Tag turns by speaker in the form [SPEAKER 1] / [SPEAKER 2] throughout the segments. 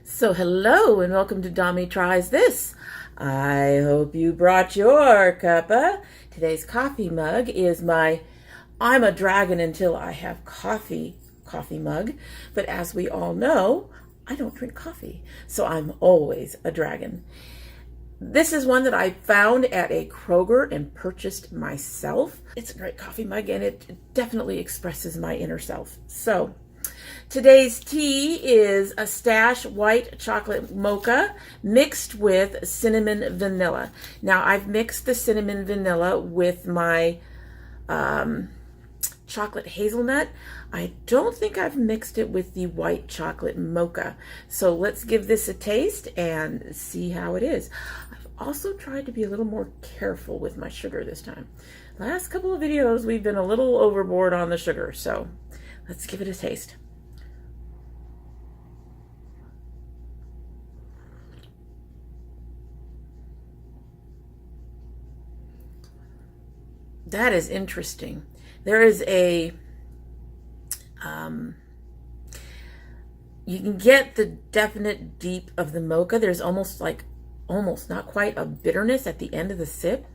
[SPEAKER 1] So hello and welcome to Dommy Tries This. I hope you brought your cuppa. Today's coffee mug is my I'm a dragon until I have coffee mug. But as we all know, I don't drink coffee, so I'm always a dragon. This is one that I found at a Kroger and purchased myself. It's a great coffee mug and it definitely expresses my inner self. So today's tea is a Stash white chocolate mocha mixed with cinnamon vanilla. Now I've mixed the cinnamon vanilla with my chocolate hazelnut. I don't think I've mixed it with the white chocolate mocha. So let's give this a taste and see how it is. I've also tried to be a little more careful with my sugar this time. Last couple of videos we've been a little overboard on the sugar, so let's give it a taste. That is interesting. There is a, you can get the definite deep of the mocha. There's almost not quite a bitterness at the end of the sip.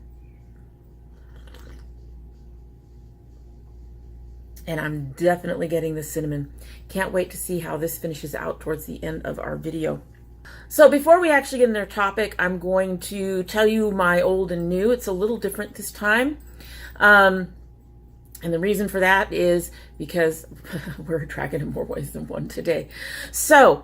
[SPEAKER 1] And I'm definitely getting the cinnamon. Can't wait to see how this finishes out towards the end of our video. So before we actually get into our topic, I'm going to tell you my old and new. It's a little different this time. And the reason for that is because we're a dragon in more ways than one today. So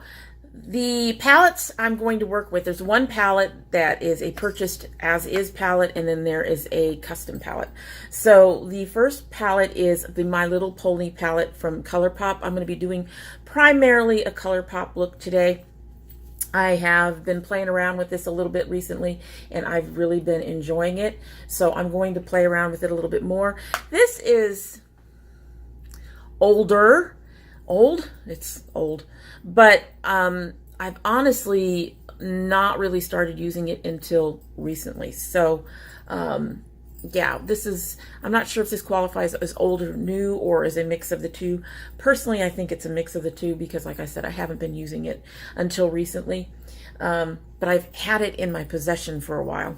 [SPEAKER 1] the palettes I'm going to work with, there's one palette that is a purchased as is palette, and then there is a custom palette. So the first palette is the My Little Pony palette from ColourPop. I'm going to be doing primarily a ColourPop look today. I have been playing around with this a little bit recently, and I've really been enjoying it. So I'm going to play around with it a little bit more. This is it's old, but I've honestly not really started using it until recently. So yeah, I'm not sure if this qualifies as old or new or as a mix of the two. Personally, I think it's a mix of the two because, like I said, I haven't been using it until recently. But I've had it in my possession for a while.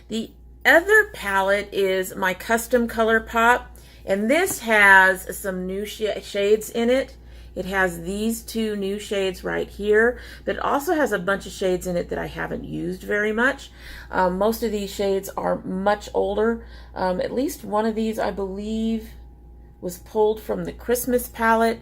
[SPEAKER 1] The other palette is my custom ColourPop, and this has some new shades in it. It has these two new shades right here, but it also has a bunch of shades in it that I haven't used very much. Most of these shades are much older. At least one of these, I believe, was pulled from the Christmas palette.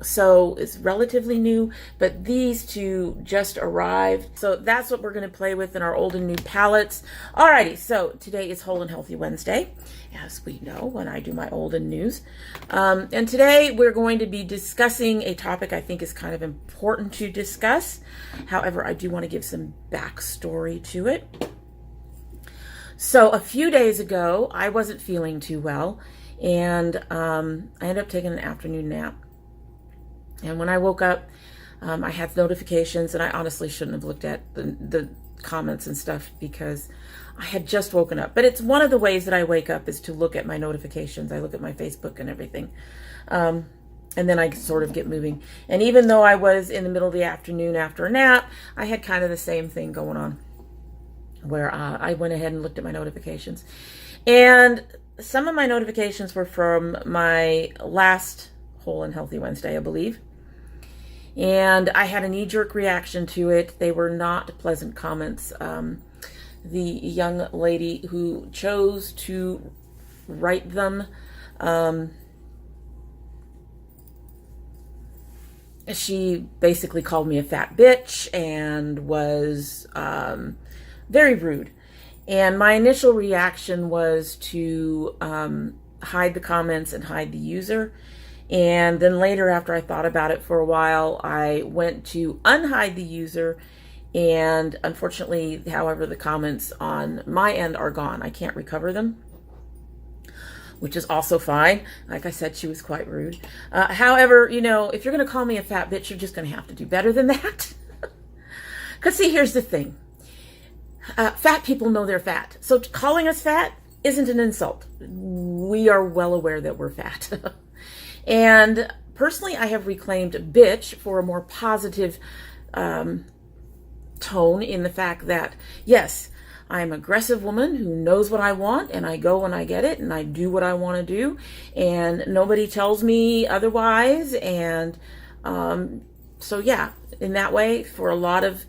[SPEAKER 1] So it's relatively new, but these two just arrived. So that's what we're going to play with in our old and new palettes. Alrighty, so today is Whole and Healthy Wednesday, as we know when I do my old and news. And today we're going to be discussing a topic I think is kind of important to discuss. However, I do want to give some backstory to it. So a few days ago, I wasn't feeling too well, and I ended up taking an afternoon nap. And when I woke up, I had notifications, and I honestly shouldn't have looked at the comments and stuff because I had just woken up. But it's one of the ways that I wake up is to look at my notifications. I look at my Facebook and everything. And then I sort of get moving. And even though I was in the middle of the afternoon after a nap, I had kind of the same thing going on where I went ahead and looked at my notifications. And some of my notifications were from my last Whole and Healthy Wednesday, I believe. And I had a knee-jerk reaction to it. They were not pleasant comments. The young lady who chose to write them, she basically called me a fat bitch and was very rude. And my initial reaction was to hide the comments and hide the user. And then later, after I thought about it for a while, I went to unhide the user. And unfortunately, however, the comments on my end are gone. I can't recover them, which is also fine. Like I said, she was quite rude. However, you know, if you're going to call me a fat bitch, you're just going to have to do better than that. Because see, here's the thing. Fat people know they're fat. So calling us fat isn't an insult. We are well aware that we're fat. And personally, I have reclaimed bitch for a more positive tone, in the fact that, yes, I'm an aggressive woman who knows what I want, and I go when I get it, and I do what I want to do, and nobody tells me otherwise. And so yeah, in that way, for a lot of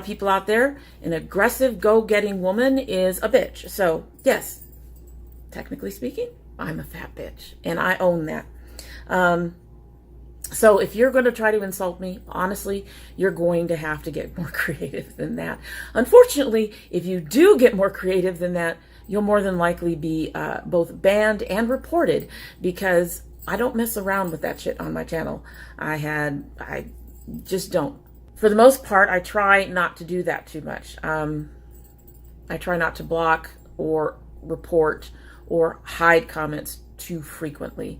[SPEAKER 1] people out there, an aggressive, go-getting woman is a bitch. So yes, technically speaking, I'm a fat bitch, and I own that. So if you're going to try to insult me, honestly, you're going to have to get more creative than that. Unfortunately, if you do get more creative than that, you'll more than likely be both banned and reported, because I don't mess around with that shit on my channel. I just don't. For the most part, I try not to do that too much. I try not to block or report or hide comments too frequently.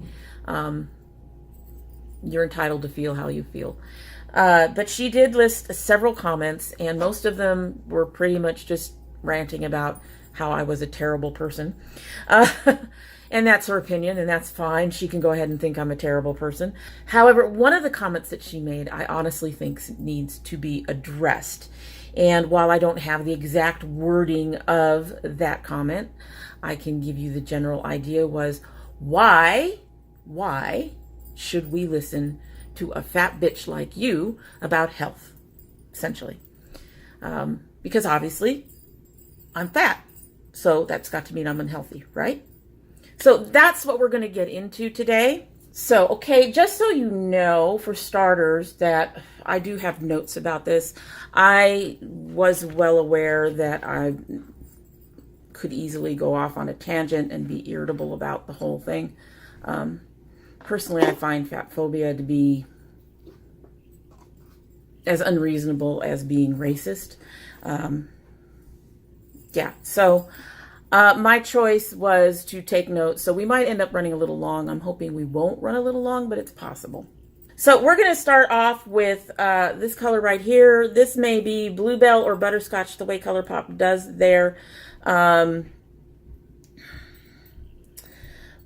[SPEAKER 1] You're entitled to feel how you feel. But she did list several comments, and most of them were pretty much just ranting about how I was a terrible person. And that's her opinion, and that's fine. She can go ahead and think I'm a terrible person. However, one of the comments that she made, I honestly think needs to be addressed. And while I don't have the exact wording of that comment, I can give you the general idea was, why should we listen to a fat bitch like you about health, essentially? Because obviously I'm fat, so that's got to mean I'm unhealthy, right? So that's what we're going to get into today. So, okay, just so you know, for starters, that I do have notes about this. I was well aware that I could easily go off on a tangent and be irritable about the whole thing. Personally, I find fat phobia to be as unreasonable as being racist. Yeah, so my choice was to take notes. So we might end up running a little long. I'm hoping we won't run a little long, but it's possible. So we're going to start off with this color right here. This may be Bluebell or Butterscotch, the way ColourPop does their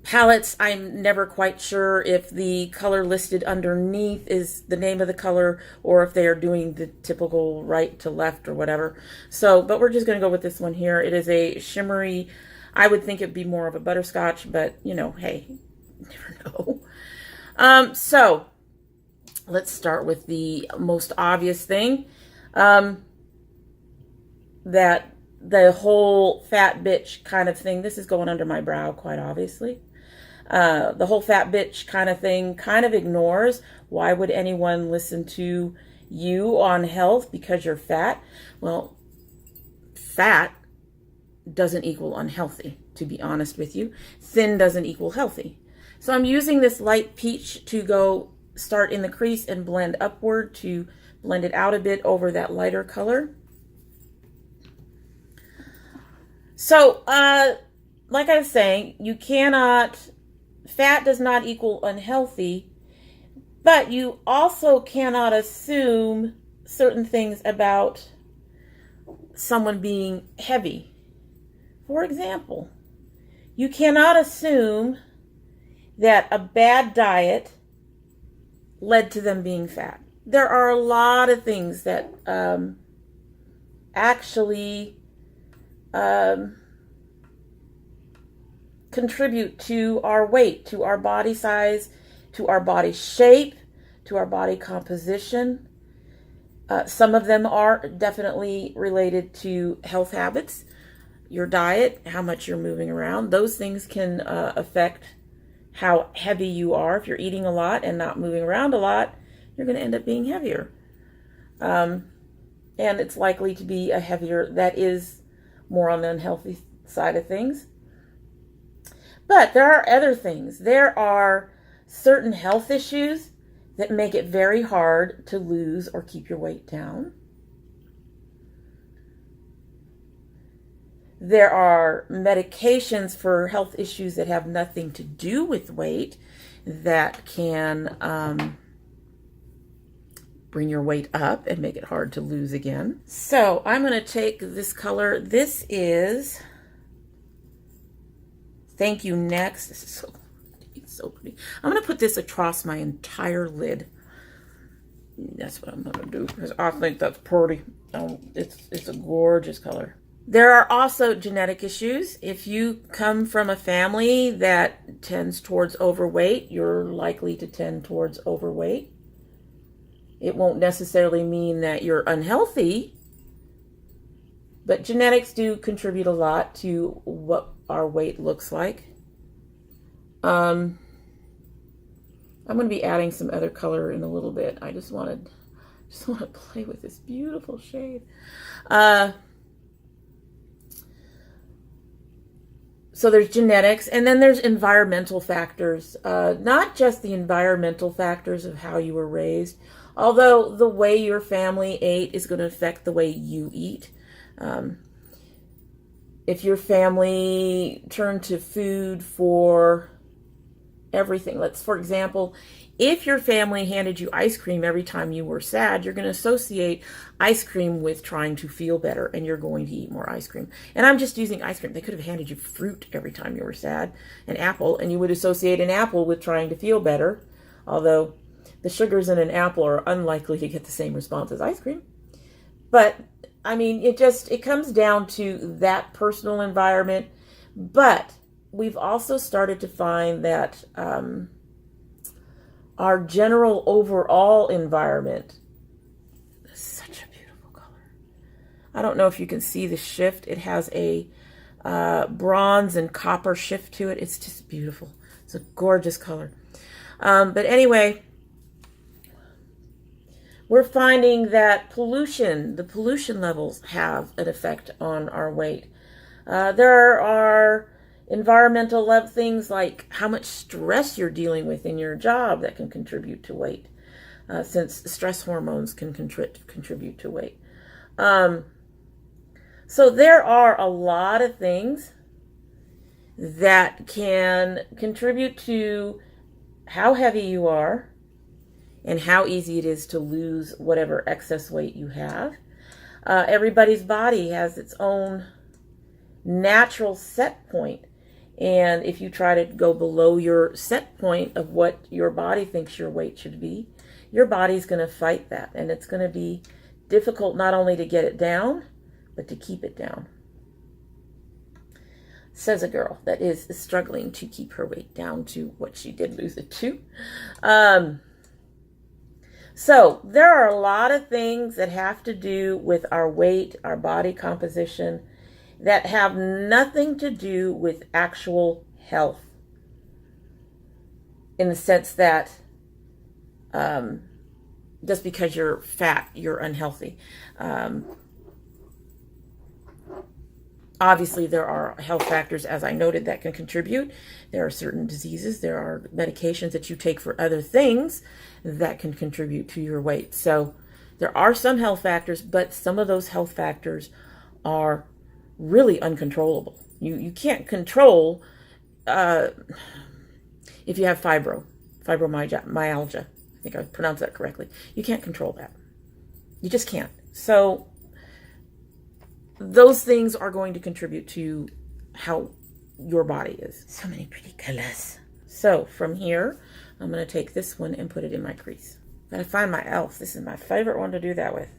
[SPEAKER 1] palettes. I'm never quite sure if the color listed underneath is the name of the color, or if they are doing the typical right to left or whatever. So, but we're just going to go with this one here. It is a shimmery, I would think it'd be more of a butterscotch, but you know, hey, you never know. So let's start with the most obvious thing, that the whole fat bitch kind of thing. This is going under my brow, quite obviously. The whole fat bitch kind of thing kind of ignores, why would anyone listen to you on health because you're fat? Well, fat doesn't equal unhealthy, to be honest with you. Thin doesn't equal healthy. So I'm using this light peach to go start in the crease and blend upward to blend it out a bit over that lighter color. So, like I was saying, you cannot, fat does not equal unhealthy, but you also cannot assume certain things about someone being heavy. For example, you cannot assume that a bad diet led to them being fat. There are a lot of things that actually contribute to our weight, to our body size, to our body shape, to our body composition. Some of them are definitely related to health habits, your diet, how much you're moving around. Those things can affect how heavy you are. If you're eating a lot and not moving around a lot, you're going to end up being heavier. And it's likely to be a heavier, that is more on the unhealthy side of things. But there are other things. There are certain health issues that make it very hard to lose or keep your weight down. There are medications for health issues that have nothing to do with weight that can bring your weight up and make it hard to lose again. So I'm going to take this color. This is Thank You Next. This is so It's so pretty. I'm going to put this across my entire lid. That's what I'm going to do because I think that's pretty. It's a gorgeous color. There are also genetic issues. If you come from a family that tends towards overweight, you're likely to tend towards overweight. It won't necessarily mean that you're unhealthy, but genetics do contribute a lot to what our weight looks like. I'm going to be adding some other color in a little bit. I just want to play with this beautiful shade. So there's genetics, and then there's environmental factors. Not just the environmental factors of how you were raised, although the way your family ate is going to affect the way you eat. If your family turned to food for everything, for example, if your family handed you ice cream every time you were sad, you're going to associate ice cream with trying to feel better, and you're going to eat more ice cream. And I'm just using ice cream. They could have handed you fruit every time you were sad, an apple, and you would associate an apple with trying to feel better, although the sugars in an apple are unlikely to get the same response as ice cream. But, I mean, it comes down to that personal environment. But we've also started to find that our general overall environment is such a beautiful color. I don't know if you can see the shift. It has a bronze and copper shift to it. It's just beautiful. It's a gorgeous color. But anyway, we're finding that the pollution levels have an effect on our weight. There are environmental things like how much stress you're dealing with in your job that can contribute to weight, since stress hormones can contribute to weight. So there are a lot of things that can contribute to how heavy you are and how easy it is to lose whatever excess weight you have. Everybody's body has its own natural set point. And if you try to go below your set point of what your body thinks your weight should be, your body's going to fight that. And it's going to be difficult not only to get it down, but to keep it down. Says a girl that is struggling to keep her weight down to what she did lose it to. So there are a lot of things that have to do with our weight, our body composition, that have nothing to do with actual health, in the sense that just because you're fat, you're unhealthy. Obviously, there are health factors, as I noted, that can contribute. There are certain diseases, there are medications that you take for other things that can contribute to your weight. So there are some health factors, but some of those health factors are really uncontrollable. You can't control if you have fibromyalgia. I think I pronounced that correctly. You can't control that. You just can't. So those things are going to contribute to how your body is. So many pretty colors. So from here, I'm going to take this one and put it in my crease. Gotta find my elf. This is my favorite one to do that with.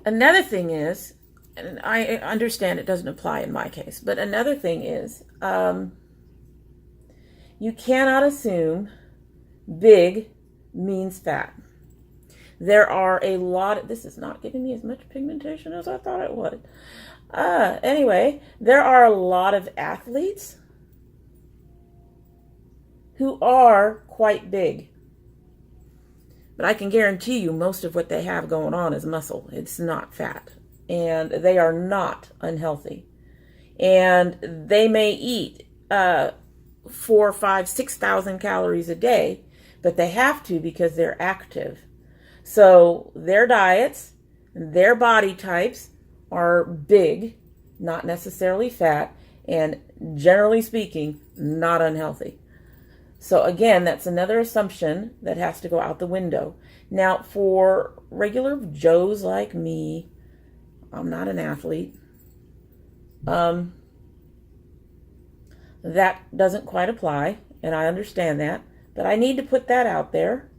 [SPEAKER 1] Another thing is, and I understand it doesn't apply in my case, but another thing is, you cannot assume big means fat. There are a lot, this is not giving me as much pigmentation as I thought it would. Anyway, there are a lot of athletes who are quite big. But I can guarantee you most of what they have going on is muscle. It's not fat. And they are not unhealthy. And they may eat 4, 5, 6,000 calories a day, but they have to because they're active. So their diets, their body types are big, not necessarily fat, and generally speaking, not unhealthy. So again, that's another assumption that has to go out the window. Now, for regular Joes like me, I'm not an athlete. that doesn't quite apply, and I understand that, but I need to put that out there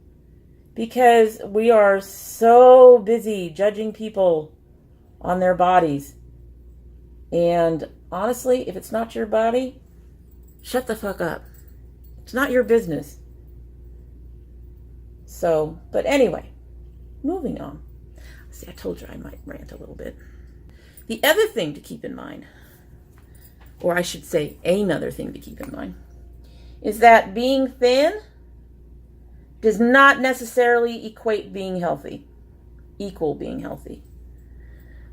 [SPEAKER 1] because we are so busy judging people on their bodies. And honestly, if it's not your body, shut the fuck up. It's not your business. So, but anyway, moving on. See, I told you I might rant a little bit. The other thing to keep in mind, or I should say another thing to keep in mind, is that being thin does not necessarily equate being healthy, equal being healthy.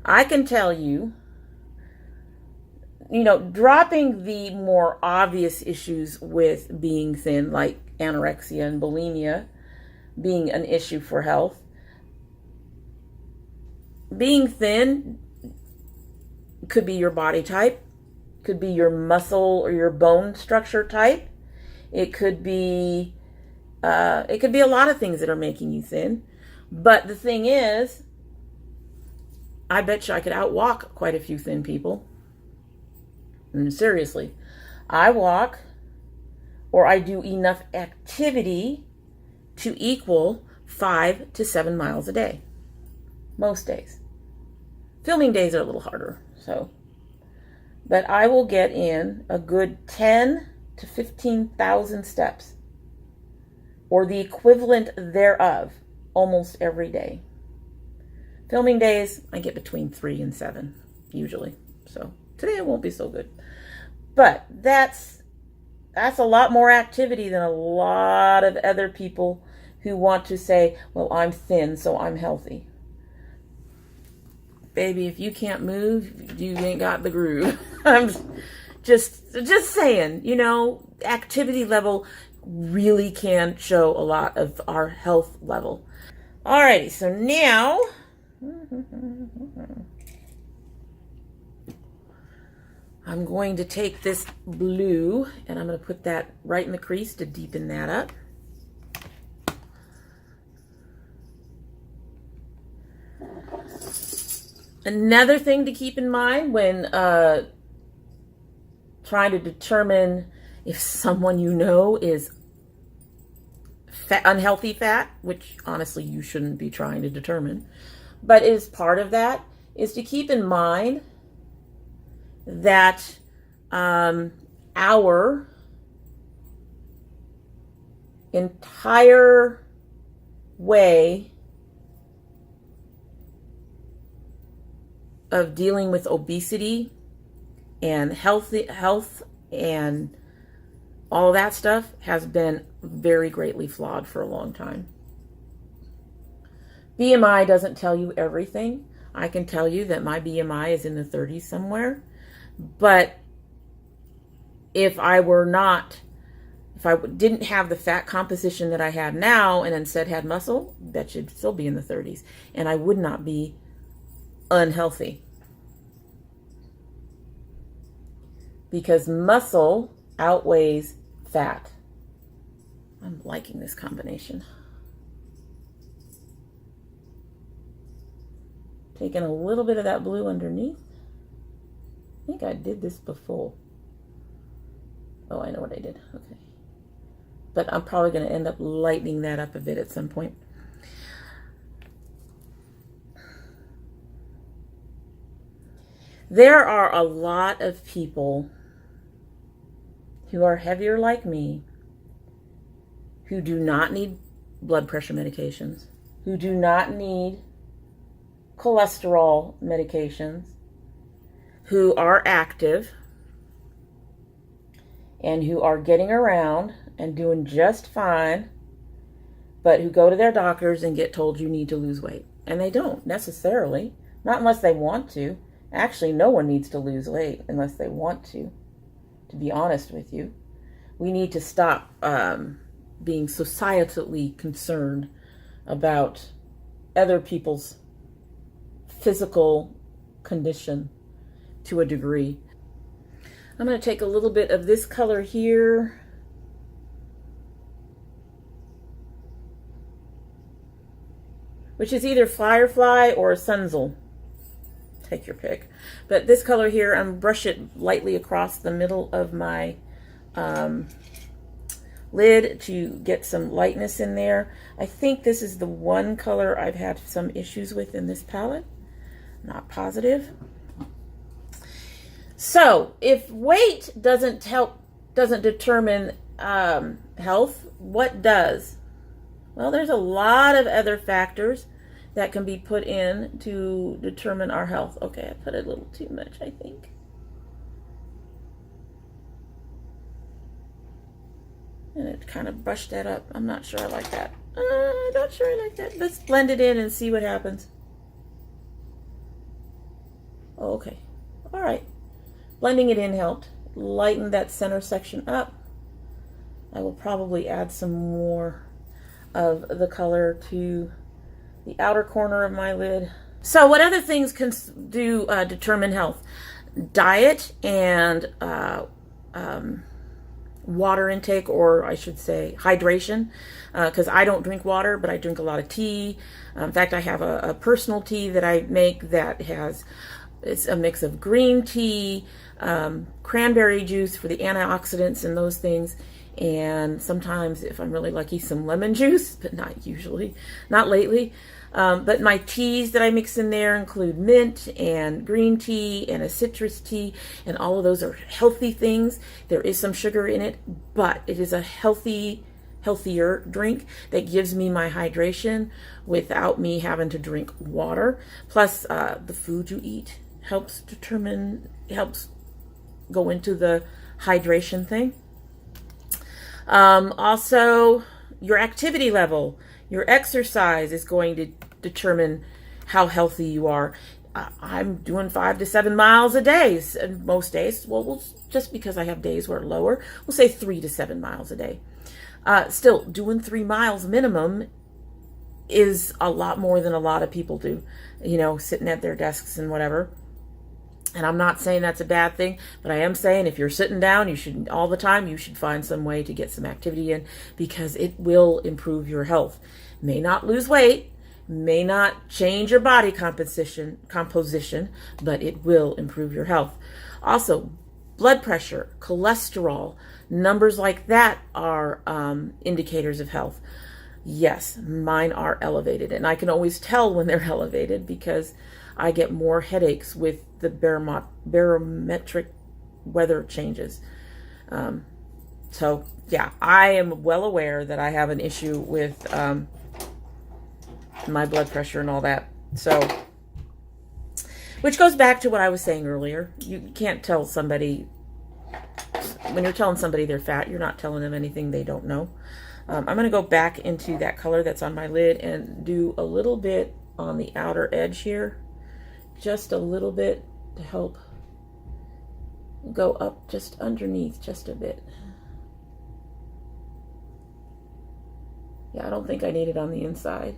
[SPEAKER 1] I can tell you, dropping the more obvious issues with being thin, like anorexia and bulimia being an issue for health, being thin could be your body type, could be your muscle or your bone structure type. It could be a lot of things that are making you thin. But the thing is, I bet you I could outwalk quite a few thin people. And seriously, I walk or I do enough activity to equal 5 to 7 miles a day. Most days. Filming days are a little harder, but I will get in a good 10 to 15,000 steps, or the equivalent thereof, almost every day. Filming days, I get between 3 and 7, usually. So today it won't be so good. But that's a lot more activity than a lot of other people who want to say, well, I'm thin, so I'm healthy. Baby, if you can't move, you ain't got the groove. I'm just saying, activity level really can show a lot of our health level. Alrighty, so now I'm going to take this blue and I'm going to put that right in the crease to deepen that up. Another thing to keep in mind when trying to determine if someone is unhealthy fat, which honestly you shouldn't be trying to determine, but is part of that, is to keep in mind that our entire way of dealing with obesity and health and all that stuff has been very greatly flawed for a long time. BMI doesn't tell you everything. I can tell you that my BMI is in the 30s somewhere, but if I didn't have the fat composition that I had now and instead had muscle, that should still be in the 30s, and I would not be unhealthy. Because muscle outweighs fat. I'm liking this combination. Taking a little bit of that blue underneath. I think I did this before. Oh, I know what I did. Okay. But I'm probably going to end up lightening that up a bit at some point. There are a lot of people who are heavier like me, who do not need blood pressure medications, who do not need cholesterol medications, who are active and who are getting around and doing just fine, but who go to their doctors and get told you need to lose weight. And they don't necessarily, not unless they want to. Actually, no one needs to lose weight unless they want to be honest with you. We need to stop being societally concerned about other people's physical condition to a degree. I'm going to take a little bit of this color here. Which is either Firefly or Sunzel. take your pick. But this color here, I'm brush it lightly across the middle of my lid to get some lightness in there. I think this is the one color I've had some issues with in this palette. Not positive. So if weight doesn't determine health, what does? Well, there's a lot of other factors that can be put in to determine our health. Okay, I put a little too much, I think. And it kind of brushed that up. I'm not sure I like that. I'm not sure I like that. Let's blend it in and see what happens. Oh, okay. All right. Blending it in helped. Lighten that center section up. I will probably add some more of the color to the outer corner of my lid. So what other things can determine health? Diet and water intake, or I should say hydration, because I don't drink water, but I drink a lot of tea. In fact, I have a personal tea that I make that it's a mix of green tea, cranberry juice for the antioxidants and those things, and sometimes, if I'm really lucky, some lemon juice, but not usually, not lately. But my teas that I mix in there include mint and green tea and a citrus tea, and all of those are healthy things. There is some sugar in it, but it is a healthier drink that gives me my hydration without me having to drink water. Plus, the food you eat helps go into the hydration thing. Also, your activity level, your exercise is going to determine how healthy you are. I'm doing 5 to 7 miles a day most days. Well, just because I have days where lower, we'll say 3 to 7 miles a day. Still, doing 3 miles minimum is a lot more than a lot of people do, sitting at their desks and whatever. And I'm not saying that's a bad thing, but I am saying if you're sitting down, you should find some way to get some activity in, because it will improve your health. May not lose weight, may not change your body composition, but it will improve your health. Also, blood pressure, cholesterol, numbers like that are indicators of health. Yes, mine are elevated, and I can always tell when they're elevated because I get more headaches with the barometric weather changes. So yeah, I am well aware that I have an issue with my blood pressure and all that. So, which goes back to what I was saying earlier. You can't tell somebody, when you're telling somebody they're fat, you're not telling them anything they don't know. I'm going to go back into that color that's on my lid and do a little bit on the outer edge here. Just a little bit to help go up just underneath just a bit. Yeah, I don't think I need it on the inside.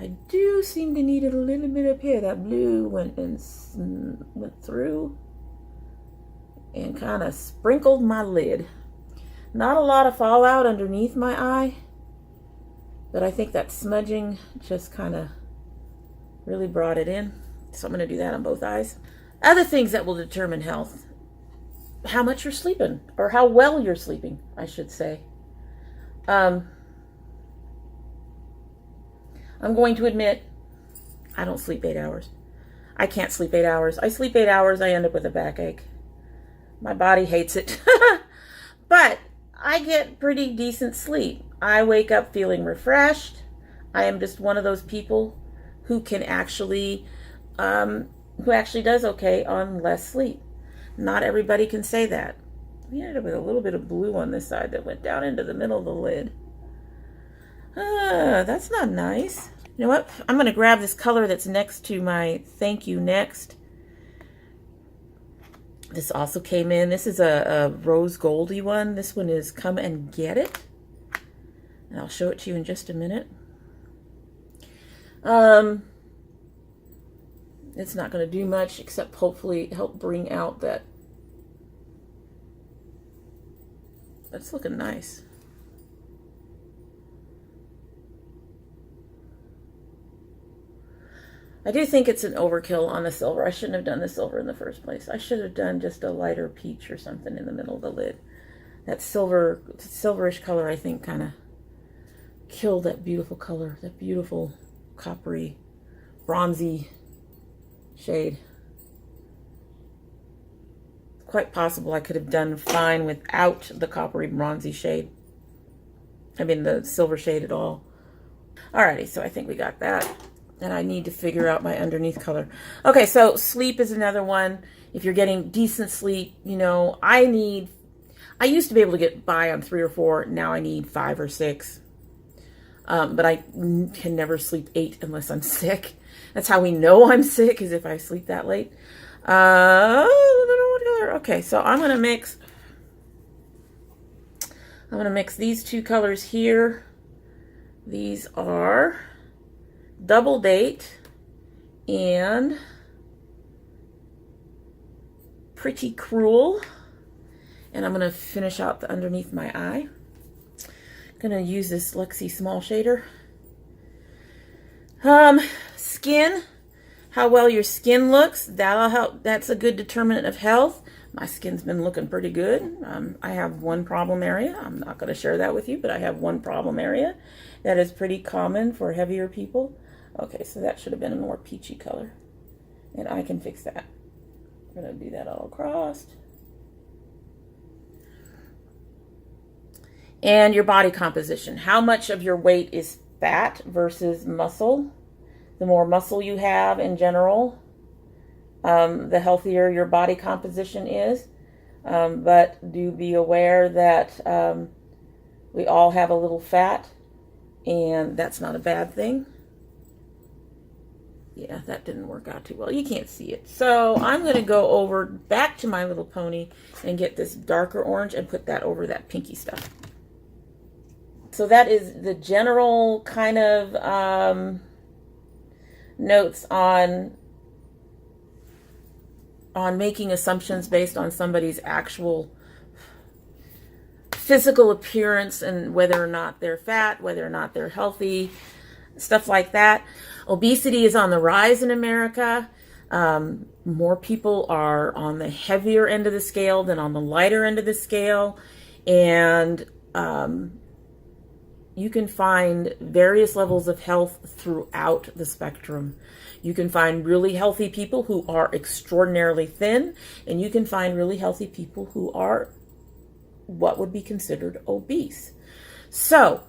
[SPEAKER 1] I do seem to need it a little bit up here. That blue went through and kind of sprinkled my lid. Not a lot of fallout underneath my eye, but I think that smudging just kind of really brought it in. So I'm going to do that on both eyes. Other things that will determine health: how much you're sleeping, or how well you're sleeping, I should say. I'm going to admit, I don't sleep 8 hours. I can't sleep 8 hours. I sleep 8 hours, I end up with a backache. My body hates it. But I get pretty decent sleep. I wake up feeling refreshed. I am just one of those people who can actually does okay on less sleep. Not everybody can say that. We ended up with a little bit of blue on this side that went down into the middle of the lid. That's not nice. You know what? I'm going to grab this color that's next to my Thank You Next. This also came in. This is a rose goldy one. This one is Come and Get It. And I'll show it to you in just a minute. It's not going to do much except hopefully help bring out that. That's looking nice. I do think it's an overkill on the silver. I shouldn't have done the silver in the first place. I should have done just a lighter peach or something in the middle of the lid. That silverish color, I think, kind of killed that beautiful color, that beautiful coppery, bronzy shade. Quite possible I could have done fine without the coppery bronzy shade. I mean the silver shade at all. Alrighty, so I think we got that. And I need to figure out my underneath color. Okay, so sleep is another one. If you're getting decent sleep, you know, I used to be able to get by on 3 or 4. Now I need 5 or 6. But I can never sleep 8 unless I'm sick. That's how we know I'm sick, is if I sleep that late. Okay, so I'm gonna mix these 2 colors here. These are Double Date and Pretty Cruel. And I'm gonna finish out the underneath my eye. Gonna use this Luxie small shader. Skin. How well your skin looks, that'll help. That's a good determinant of health. My skin's been looking pretty good. I have one problem area. I'm not going to share that with you, but I have one problem area that is pretty common for heavier people. Okay, so that should have been a more peachy color, and I can fix that. I'm going to do that all across. And your body composition. How much of your weight is fat versus muscle? The more muscle you have in general, the healthier your body composition is. But do be aware that we all have a little fat, and that's not a bad thing. Yeah, that didn't work out too well. You can't see it. So I'm going to go over back to My Little Pony and get this darker orange and put that over that pinky stuff. So that is the general kind of notes on making assumptions based on somebody's actual physical appearance and whether or not they're fat, whether or not they're healthy, stuff like that. Obesity is on the rise in America. More people are on the heavier end of the scale than on the lighter end of the scale. And you can find various levels of health throughout the spectrum. You can find really healthy people who are extraordinarily thin, and you can find really healthy people who are what would be considered obese. So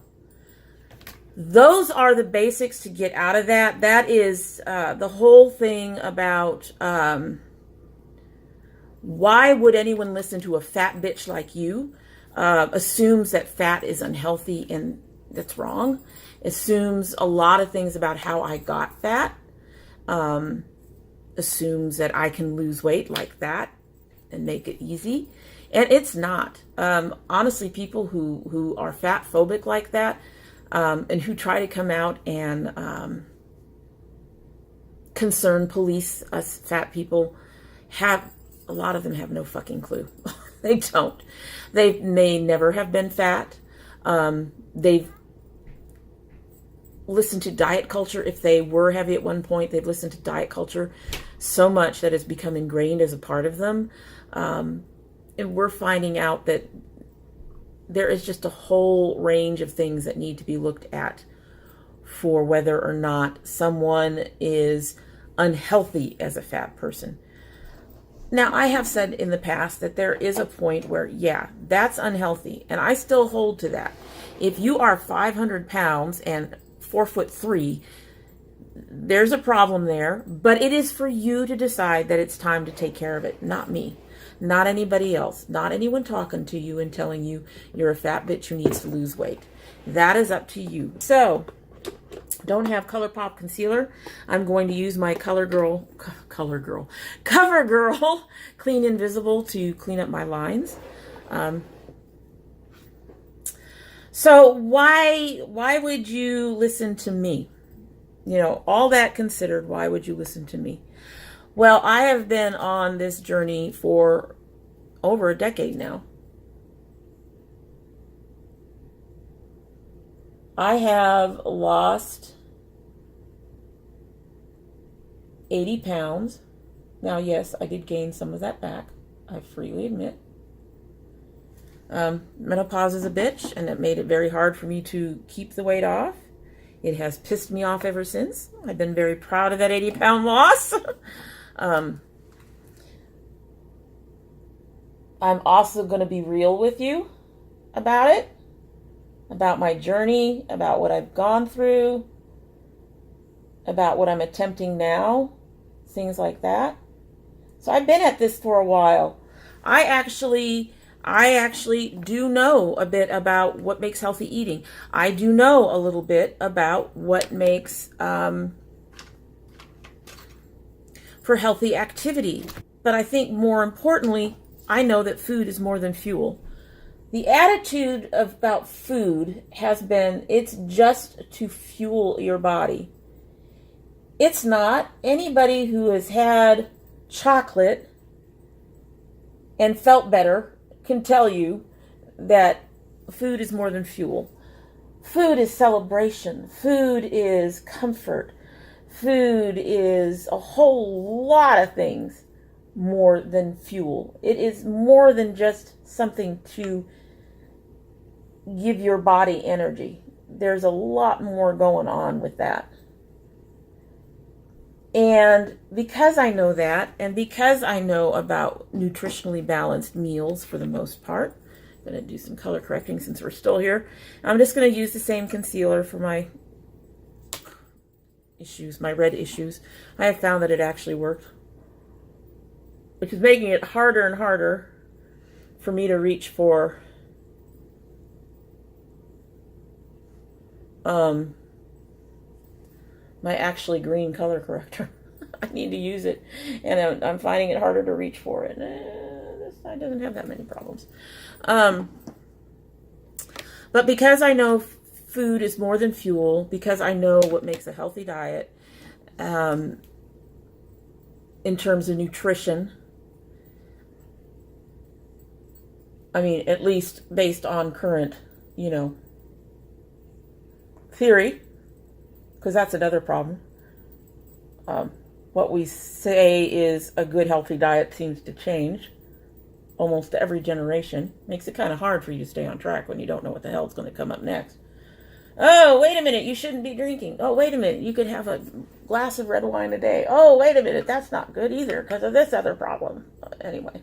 [SPEAKER 1] those are the basics to get out of that. That is the whole thing about why would anyone listen to a fat bitch like you? Assumes that fat is unhealthy, and that's wrong. Assumes a lot of things about how I got fat. Assumes that I can lose weight like that and make it easy. And it's not. Honestly, people who are fat phobic like that, and who try to come out and concern police us fat people, a lot of them have no fucking clue. They don't. They may never have been fat. They've listened to diet culture. If they were heavy at one point, they've listened to diet culture so much that it's become ingrained as a part of them. And we're finding out that there is just a whole range of things that need to be looked at for whether or not someone is unhealthy as a fat person. Now, I have said in the past that there is a point where, yeah, that's unhealthy. And I still hold to that. If you are 500 pounds and 4'3", there's a problem there, but it is for you to decide that it's time to take care of it, not me, not anybody else, not anyone talking to you and telling you you're a fat bitch who needs to lose weight. That is up to you. So, don't have ColourPop concealer. I'm going to use my CoverGirl Clean Invisible to clean up my lines. So why would you listen to me? You know, all that considered, why would you listen to me? Well, I have been on this journey for over a decade now. I have lost 80 pounds. Now, yes, I did gain some of that back, I freely admit. Menopause is a bitch, and it made it very hard for me to keep the weight off. It has pissed me off ever since. I've been very proud of that 80-pound loss. I'm also going to be real with you about it, about my journey, about what I've gone through, about what I'm attempting now, things like that. So I've been at this for a while. I actually do know a bit about what makes healthy eating. I do know a little bit about what makes for healthy activity. But I think more importantly, I know that food is more than fuel. The attitude about food has been, it's just to fuel your body. It's not. Anybody who has had chocolate and felt better can tell you that food is more than fuel. Food is celebration. Food is comfort. Food is a whole lot of things more than fuel. It is more than just something to give your body energy. There's a lot more going on with that. And because I know that, and because I know about nutritionally balanced meals for the most part, I'm going to do some color correcting since we're still here. I'm just going to use the same concealer for my issues, my red issues. I have found that it actually worked, which is making it harder and harder for me to reach for my actually green color corrector. I need to use it, and I'm finding it harder to reach for it. This side doesn't have that many problems. But because I know food is more than fuel, because I know what makes a healthy diet in terms of nutrition, I mean, at least based on current, theory, because that's another problem. What we say is a good healthy diet seems to change almost every generation. Makes it kind of hard for you to stay on track when you don't know what the hell is going to come up next. Oh, wait a minute, you shouldn't be drinking. Oh, wait a minute, you could have a glass of red wine a day. Oh, wait a minute, that's not good either because of this other problem. Anyway,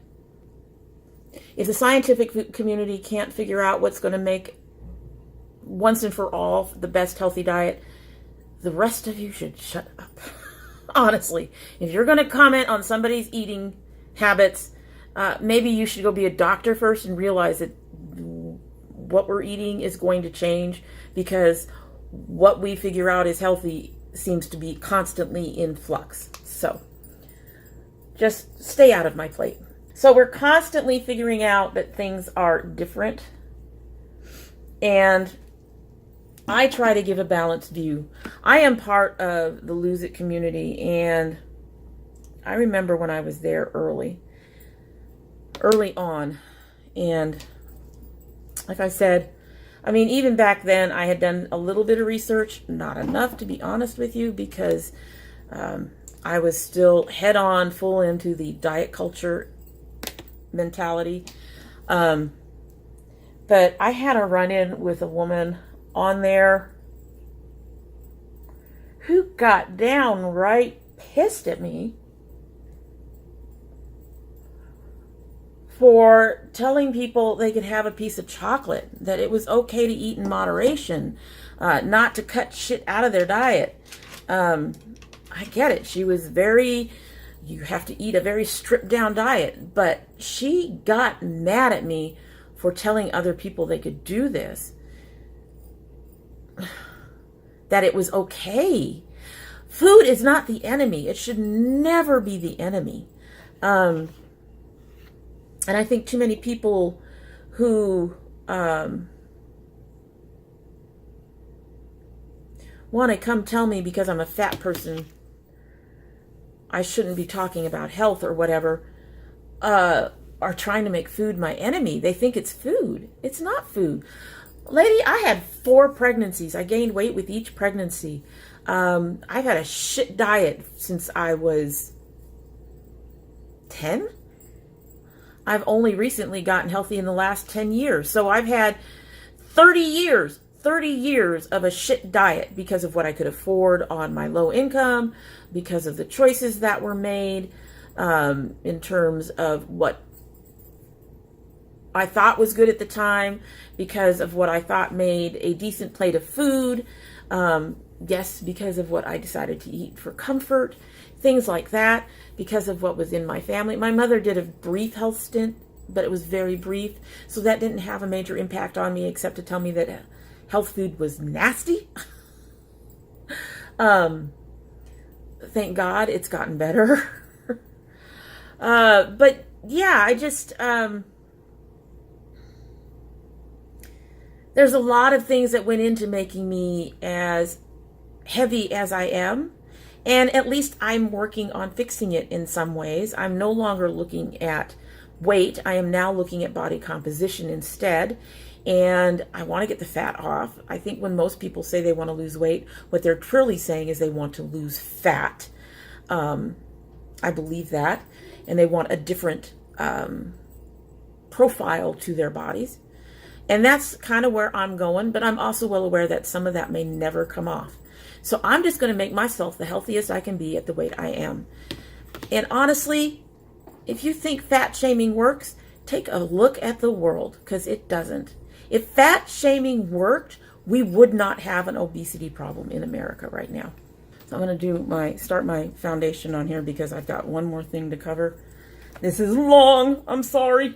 [SPEAKER 1] if the scientific community can't figure out what's going to make once and for all the best healthy diet, the rest of you should shut up. Honestly, if you're going to comment on somebody's eating habits, maybe you should go be a doctor first and realize that what we're eating is going to change, because what we figure out is healthy seems to be constantly in flux. So just stay out of my plate. So we're constantly figuring out that things are different, and I try to give a balanced view. I am part of the Lose It community, and I remember when I was there early on, and like I said, I mean, even back then I had done a little bit of research, not enough to be honest with you, because I was still head on full into the diet culture mentality. But I had a run-in with a woman on there who got downright pissed at me for telling people they could have a piece of chocolate, that it was okay to eat in moderation, not to cut shit out of their diet. I get it. She was you have to eat a very stripped down diet, but she got mad at me for telling other people they could do this. That it was okay. Food is not the enemy. It should never be the enemy. And I think too many people who want to come tell me because I'm a fat person I shouldn't be talking about health or whatever, are trying to make food my enemy. They think it's food. It's not food. Lady, I had 4 pregnancies. I gained weight with each pregnancy. I've had a shit diet since I was 10. I've only recently gotten healthy in the last 10 years. So I've had 30 years of a shit diet because of what I could afford on my low income, because of the choices that were made, in terms of what I thought was good at the time, because of what I thought made a decent plate of food. Yes, because of what I decided to eat for comfort, things like that, because of what was in my family. My mother did a brief health stint, but it was very brief, so that didn't have a major impact on me except to tell me that health food was nasty. Thank God it's gotten better. But yeah, I just, there's a lot of things that went into making me as heavy as I am. And at least I'm working on fixing it in some ways. I'm no longer looking at weight. I am now looking at body composition instead. And I want to get the fat off. I think when most people say they want to lose weight, what they're truly saying is they want to lose fat. I believe that. And they want a different profile to their bodies. And that's kind of where I'm going. But I'm also well aware that some of that may never come off. So I'm just going to make myself the healthiest I can be at the weight I am. And honestly, if you think fat shaming works, take a look at the world, because it doesn't. If fat shaming worked, we would not have an obesity problem in America right now. So I'm going to start my foundation on here because I've got one more thing to cover. This is long. I'm sorry.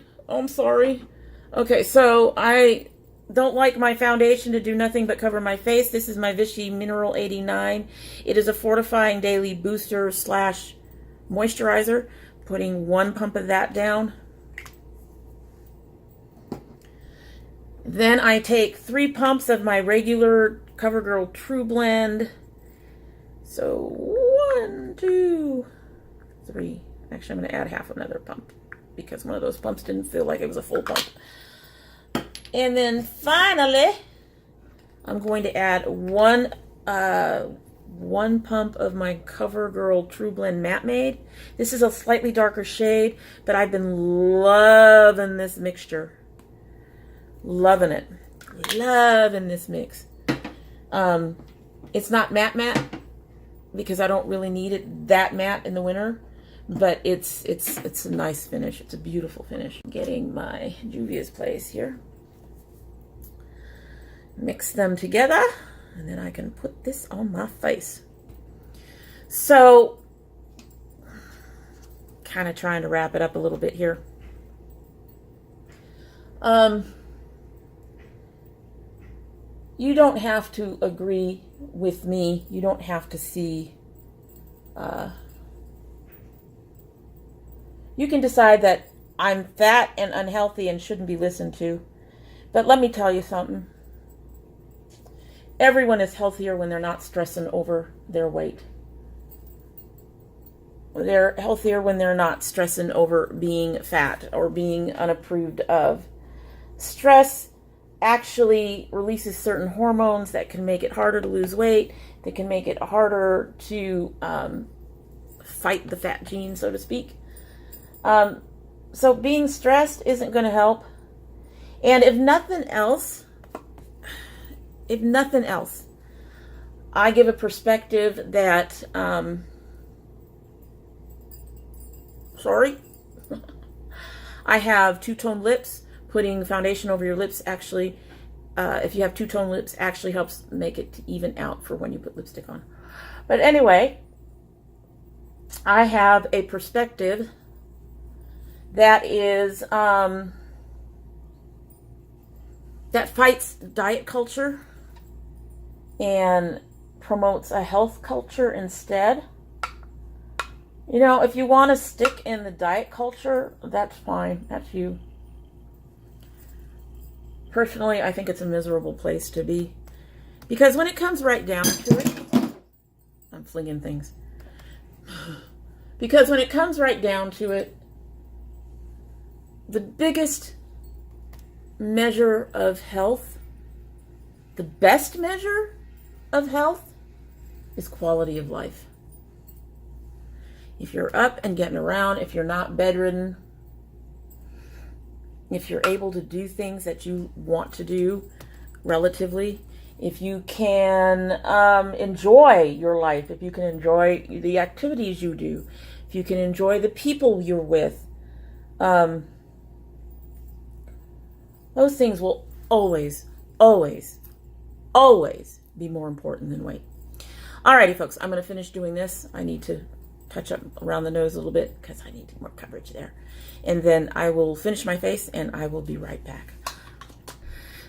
[SPEAKER 1] Okay, so I don't like my foundation to do nothing but cover my face. This is my Vichy Mineral 89. It is a fortifying daily booster / moisturizer. Putting 1 pump of that down. Then I take 3 pumps of my regular CoverGirl TruBlend. So 1, 2, 3. Actually, I'm going to add half another pump because one of those pumps didn't feel like it was a full pump. And then finally, I'm going to add one pump of my CoverGirl TruBlend Matte Made. This is a slightly darker shade, but I've been loving this mixture. Loving it. Loving this mix. It's not matte because I don't really need it that matte in the winter, but it's a nice finish. It's a beautiful finish. Getting my Juvia's Place here. Mix them together, and then I can put this on my face. So, kind of trying to wrap it up a little bit here. You don't have to agree with me. You don't have to see. You can decide that I'm fat and unhealthy and shouldn't be listened to. But let me tell you something. Everyone is healthier when they're not stressing over their weight. They're healthier when they're not stressing over being fat or being unapproved of. Stress actually releases certain hormones that can make it harder to lose weight, that can make it harder to fight the fat gene, so to speak. So being stressed isn't going to help. And if nothing else, I give a perspective that, I have two-tone lips. Putting foundation over your lips actually, if you have two-tone lips, actually helps make it even out for when you put lipstick on. But anyway, I have a perspective that is, that fights diet culture and promotes a health culture instead. You know, if you want to stick in the diet culture, that's fine. That's you. Personally, I think it's a miserable place to be. Because when it comes right down to it, I'm flinging things. Because when it comes right down to it, the biggest measure of health the best measure of health is quality of life. If you're up and getting around, if you're not bedridden, if you're able to do things that you want to do relatively, if you can enjoy your life, if you can enjoy the activities you do, if you can enjoy the people you're with, those things will always, always, always be more important than weight. Alrighty, folks, I'm going to finish doing this. I need to touch up around the nose a little bit because I need more coverage there. And then I will finish my face and I will be right back.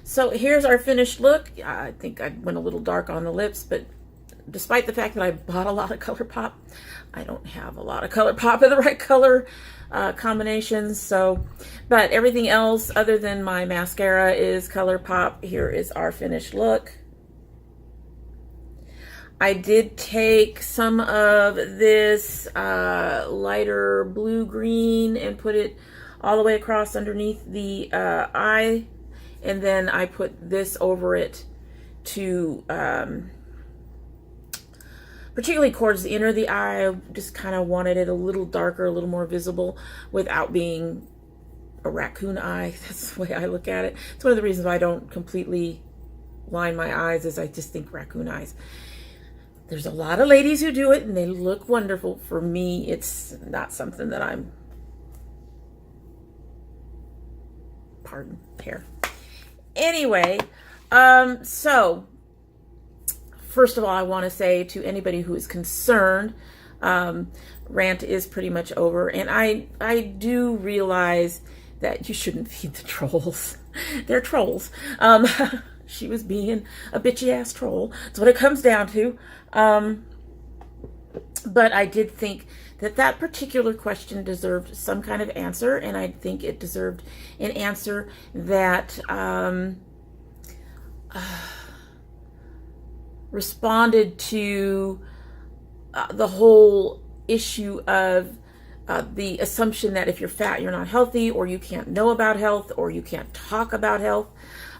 [SPEAKER 1] So here's our finished look. I think I went a little dark on the lips, but despite the fact that I bought a lot of ColourPop, I don't have a lot of ColourPop in the right color combinations. So, but everything else other than my mascara is ColourPop. Here is our finished look. I did take some of this lighter blue-green and put it all the way across underneath the eye. And then I put this over it to, particularly towards the inner of the eye. I just kind of wanted it a little darker, a little more visible without being a raccoon eye. That's the way I look at it. It's one of the reasons why I don't completely line my eyes, is I just think raccoon eyes. There's a lot of ladies who do it and they look wonderful. For me, it's not something that I'm, pardon, hair. Anyway, so first of all, I want to say to anybody who is concerned, rant is pretty much over. And I do realize that you shouldn't feed the trolls. They're trolls. She was being a bitchy ass troll. That's what it comes down to. But I did think that that particular question deserved some kind of answer, and I think it deserved an answer that responded to the whole issue of the assumption that if you're fat, you're not healthy, or you can't know about health, or you can't talk about health,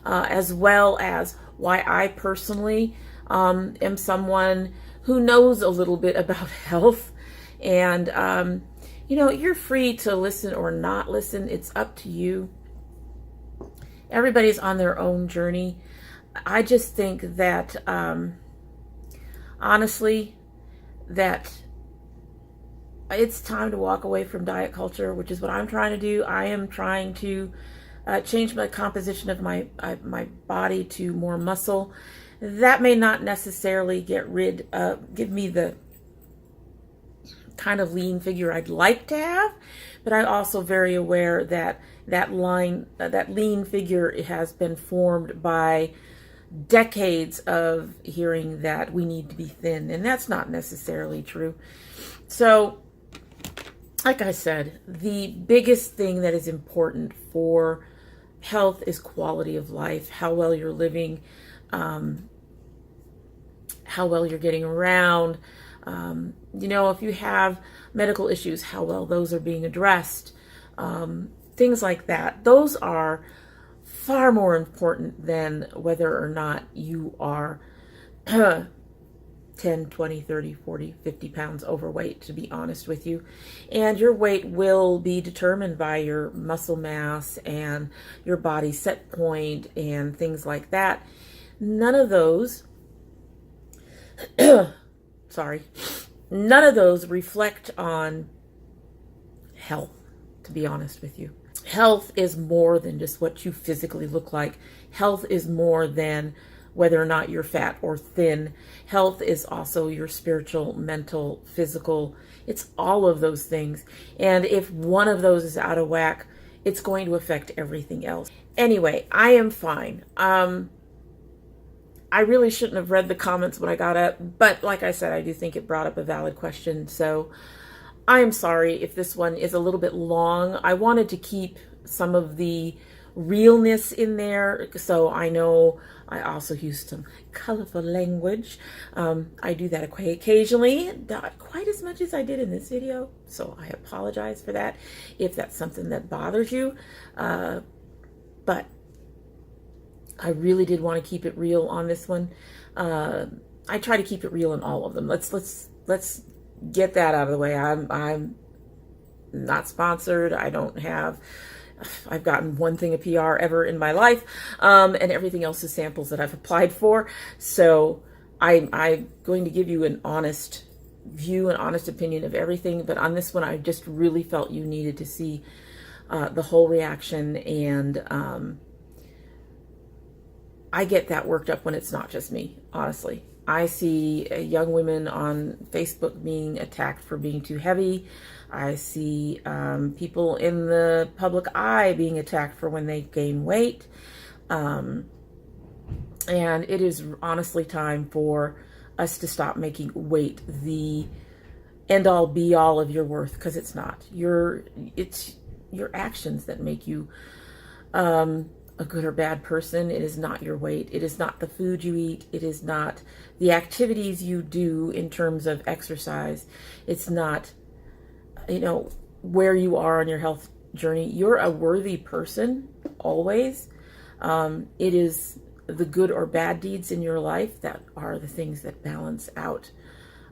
[SPEAKER 1] as well as why I personally am someone who knows a little bit about health. And, you know, you're free to listen or not listen. It's up to you. Everybody's on their own journey. I just think that, honestly, that it's time to walk away from diet culture, which is what I'm trying to do. I am trying to change my composition of my body to more muscle. That may not necessarily give me the kind of lean figure I'd like to have, but I'm also very aware that that lean figure has been formed by decades of hearing that we need to be thin, and that's not necessarily true. So, like I said, the biggest thing that is important for health is quality of life, how well you're living, how well you're getting around. You know, if you have medical issues, how well those are being addressed, things like that. Those are far more important than whether or not you are 10, 20, 30, 40, 50 pounds overweight, to be honest with you. And your weight will be determined by your muscle mass and your body set point and things like that. None of those none of those reflect on health, to be honest with you. Health is more than just what you physically look like. Health is more than whether or not you're fat or thin. Health is also your spiritual, mental, physical. It's all of those things. And if one of those is out of whack, it's going to affect everything else. Anyway, I am fine. I really shouldn't have read the comments when I got up, but like I said, I do think it brought up a valid question. So I'm sorry if this one is a little bit long. I wanted to keep some of the realness in there, so I know I also used some colorful language. I do that quite occasionally, not quite as much as I did in this video, so I apologize for that if that's something that bothers you. But I really did want to keep it real on this one. I try to keep it real in all of them. Let's get that out of the way. I'm not sponsored. I've gotten one thing of PR ever in my life, and everything else is samples that I've applied for. So I'm going to give you an honest view, an honest opinion of everything. But on this one, I just really felt you needed to see the whole reaction, and I get that worked up when it's not just me, honestly. I see young women on Facebook being attacked for being too heavy. I see people in the public eye being attacked for when they gain weight. And it is honestly time for us to stop making weight the end-all be-all of your worth, because it's not. It's your actions that make you a good or bad person. It is not your weight. It is not the food you eat. It is not the activities you do in terms of exercise. It's not, where you are on your health journey. You're a worthy person, always. It is the good or bad deeds in your life that are the things that balance out.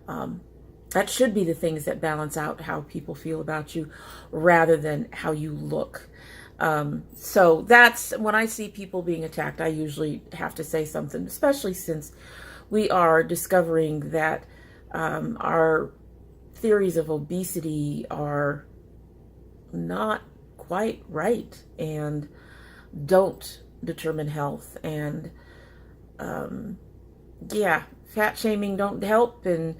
[SPEAKER 1] That should be the things that balance out how people feel about you rather than how you look. So that's when I see people being attacked, I usually have to say something, especially since we are discovering that our theories of obesity are not quite right and don't determine health. And fat shaming don't help, and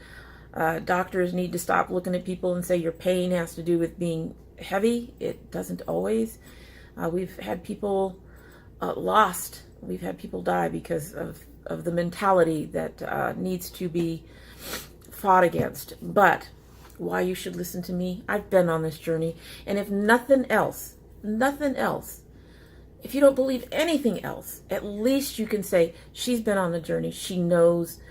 [SPEAKER 1] doctors need to stop looking at people and say your pain has to do with being heavy. It doesn't always. We've had people lost. We've had people die because of the mentality that needs to be fought against. But why you should listen to me, I've been on this journey. And if nothing else, if you don't believe anything else, at least you can say she's been on the journey. She knows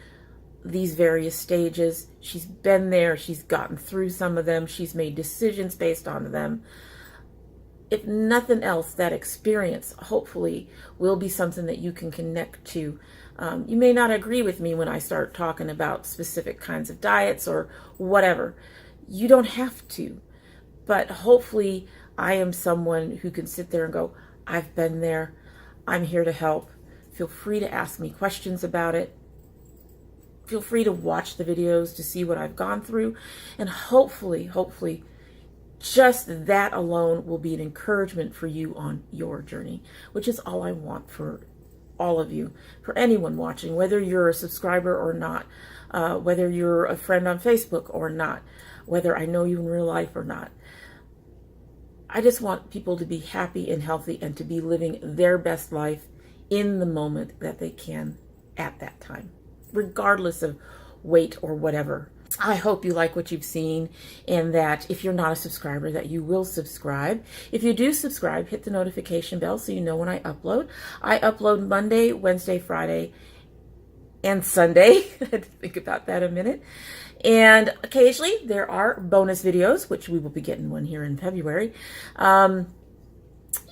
[SPEAKER 1] these various stages. She's been there. She's gotten through some of them. She's made decisions based on them. If nothing else, that experience hopefully will be something that you can connect to. You may not agree with me when I start talking about specific kinds of diets or whatever. You don't have to. But hopefully I am someone who can sit there and go, I've been there. I'm here to help. Feel free to ask me questions about it. Feel free to watch the videos to see what I've gone through. And hopefully, just that alone will be an encouragement for you on your journey, which is all I want for all of you, for anyone watching, whether you're a subscriber or not, whether you're a friend on Facebook or not, whether I know you in real life or not. I just want people to be happy and healthy and to be living their best life in the moment that they can at that time, regardless of weight or whatever. I hope you like what you've seen, and that if you're not a subscriber, that you will subscribe. If you do subscribe, hit the notification bell so you know when I upload. I upload Monday, Wednesday, Friday, and Sunday. I had to think about that a minute. And occasionally there are bonus videos, which we will be getting one here in February.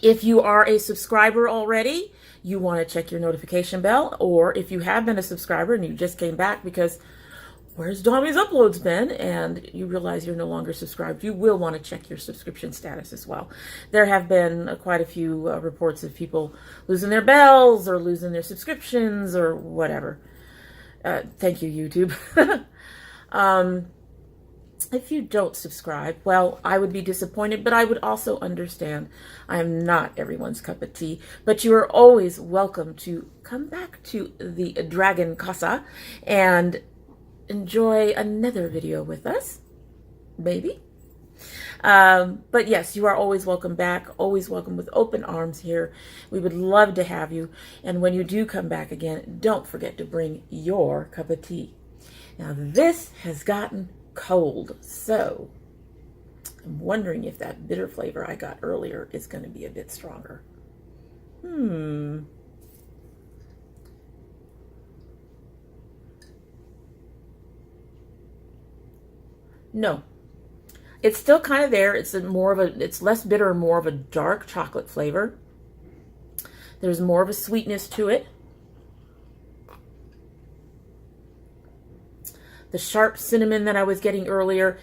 [SPEAKER 1] If you are a subscriber already, you want to check your notification bell, or if you have been a subscriber and you just came back because where's Dommy's uploads been, and you realize you're no longer subscribed, you will want to check your subscription status as well. There have been quite a few reports of people losing their bells or losing their subscriptions or whatever. Thank you, YouTube. If you don't subscribe, well, I would be disappointed, but I would also understand. I am not everyone's cup of tea, but you are always welcome to come back to the Dragon Casa and enjoy another video with us, maybe. But yes, you are always welcome back, always welcome with open arms here. We would love to have you. And when you do come back again, don't forget to bring your cup of tea. Now this has gotten cold, so I'm wondering if that bitter flavor I got earlier is going to be a bit stronger. No, it's still kind of there. It's less bitter and more of a dark chocolate flavor. There's more of a sweetness to it. The sharp cinnamon that I was getting earlier,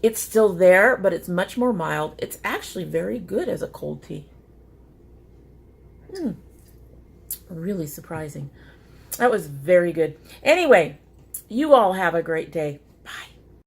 [SPEAKER 1] it's still there, but it's much more mild. It's actually very good as a cold tea. Really surprising. That was very good. Anyway, you all have a great day.